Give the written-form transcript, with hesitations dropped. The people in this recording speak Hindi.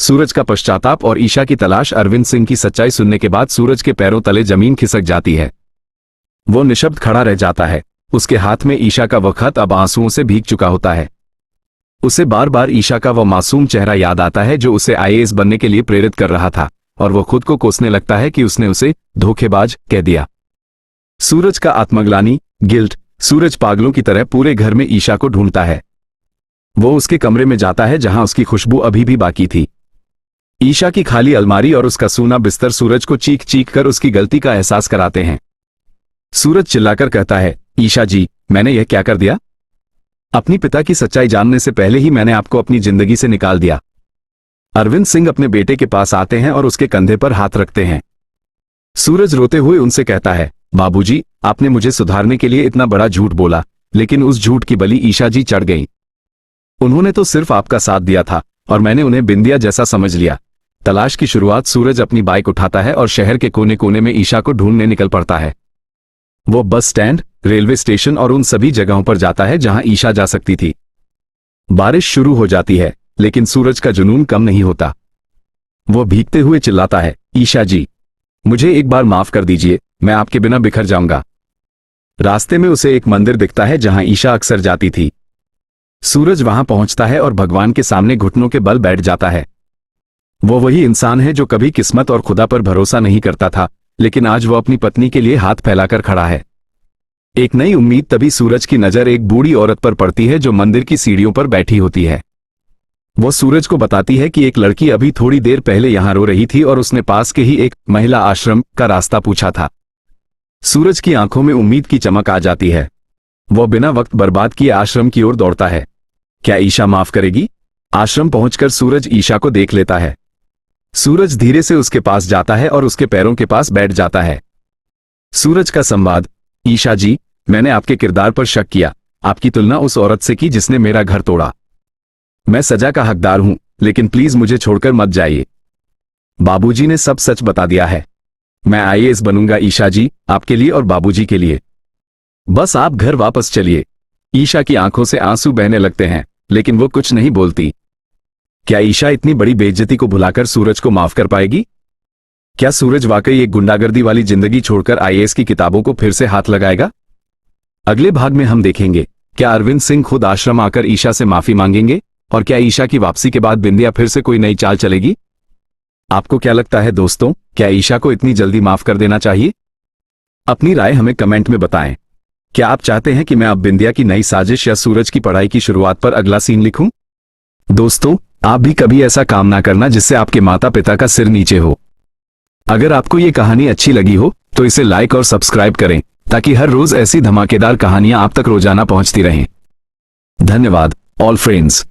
सूरज का पश्चाताप और ईशा की तलाश। अरविंद सिंह की सच्चाई सुनने के बाद सूरज के पैरों तले जमीन खिसक जाती है। वो निशब्द खड़ा रह जाता है। उसके हाथ में ईशा का वह खत अब आंसुओं से भीग चुका होता है। उसे बार बार ईशा का वह मासूम चेहरा याद आता है जो उसे आईएएस बनने के लिए प्रेरित कर रहा था, और वो खुद को कोसने लगता है कि उसने उसे धोखेबाज कह दिया। सूरज का आत्मग्लानि, गिल्ट। सूरज पागलों की तरह पूरे घर में ईशा को ढूंढता है। वो उसके कमरे में जाता है जहां उसकी खुशबू अभी भी बाकी थी। ईशा की खाली अलमारी और उसका सूना बिस्तर सूरज को चीख चीख कर उसकी गलती का एहसास कराते हैं। सूरज चिल्लाकर कहता है, ईशा जी, मैंने यह क्या कर दिया? अपनी पिता की सच्चाई जानने से पहले ही मैंने आपको अपनी जिंदगी से निकाल दिया। अरविंद सिंह अपने बेटे के पास आते हैं और उसके कंधे पर हाथ रखते हैं। सूरज रोते हुए उनसे कहता है, बाबूजी, आपने मुझे सुधारने के लिए इतना बड़ा झूठ बोला, लेकिन उस झूठ की बलि ईशा जी चढ़ गई। उन्होंने तो सिर्फ आपका साथ दिया था और मैंने उन्हें बिंदिया जैसा समझ लिया। तलाश की शुरुआत। सूरज अपनी बाइक उठाता है और शहर के कोने कोने में ईशा को ढूंढने निकल पड़ता है। वो बस स्टैंड, रेलवे स्टेशन और उन सभी जगहों पर जाता है जहां ईशा जा सकती थी। बारिश शुरू हो जाती है, लेकिन सूरज का जुनून कम नहीं होता। वो भीगते हुए चिल्लाता है, ईशा जी, मुझे एक बार माफ कर दीजिए, मैं आपके बिना बिखर जाऊंगा। रास्ते में उसे एक मंदिर दिखता है जहां ईशा अक्सर जाती थी। सूरज वहां पहुंचता है और भगवान के सामने घुटनों के बल बैठ जाता है। वो वही इंसान है जो कभी किस्मत और खुदा पर भरोसा नहीं करता था, लेकिन आज वो अपनी पत्नी के लिए हाथ फैलाकर खड़ा है। एक नई उम्मीद। तभी सूरज की नजर एक बूढ़ी औरत पर पड़ती है जो मंदिर की सीढ़ियों पर बैठी होती है। वो सूरज को बताती है कि एक लड़की अभी थोड़ी देर पहले यहां रो रही थी और उसने पास के ही एक महिला आश्रम का रास्ता पूछा था। सूरज की आंखों में उम्मीद की चमक आ जाती है। वो बिना वक्त बर्बाद किए आश्रम की ओर दौड़ता है। क्या ईशा माफ करेगी? आश्रम पहुंचकर सूरज ईशा को देख लेता है। सूरज धीरे से उसके पास जाता है और उसके पैरों के पास बैठ जाता है। सूरज का संवाद। ईशा जी, मैंने आपके किरदार पर शक किया। आपकी तुलना उस औरत से की जिसने मेरा घर तोड़ा। मैं सजा का हकदार हूं, लेकिन प्लीज मुझे छोड़कर मत जाइए। बाबूजी ने सब सच बता दिया है। मैं आईएएस बनूंगा ईशा जी, आपके लिए और बाबूजी के लिए। बस आप घर वापस चलिए। ईशा की आंखों से आंसू बहने लगते हैं, लेकिन वो कुछ नहीं बोलती। क्या ईशा इतनी बड़ी बेइज्जती को भुलाकर सूरज को माफ कर पाएगी? क्या सूरज वाकई एक गुंडागर्दी वाली जिंदगी छोड़कर आईएएस की किताबों को फिर से हाथ लगाएगा? अगले भाग में हम देखेंगे, क्या अरविंद सिंह खुद आश्रम आकर ईशा से माफी मांगेंगे, और क्या ईशा की वापसी के बाद बिंदिया फिर से कोई नई चाल चलेगी? आपको क्या लगता है दोस्तों, क्या ईशा को इतनी जल्दी माफ कर देना चाहिए? अपनी राय हमें कमेंट में बताएं। क्या आप चाहते हैं कि मैं अब बिंदिया की नई साजिश या सूरज की पढ़ाई की शुरुआत पर अगला सीन लिखूं? दोस्तों, आप भी कभी ऐसा काम ना करना जिससे आपके माता पिता का सिर नीचे हो। अगर आपको ये कहानी अच्छी लगी हो तो इसे लाइक और सब्सक्राइब करें, ताकि हर रोज ऐसी धमाकेदार कहानियां आप तक रोजाना पहुंचती रहें। धन्यवाद ऑल फ्रेंड्स।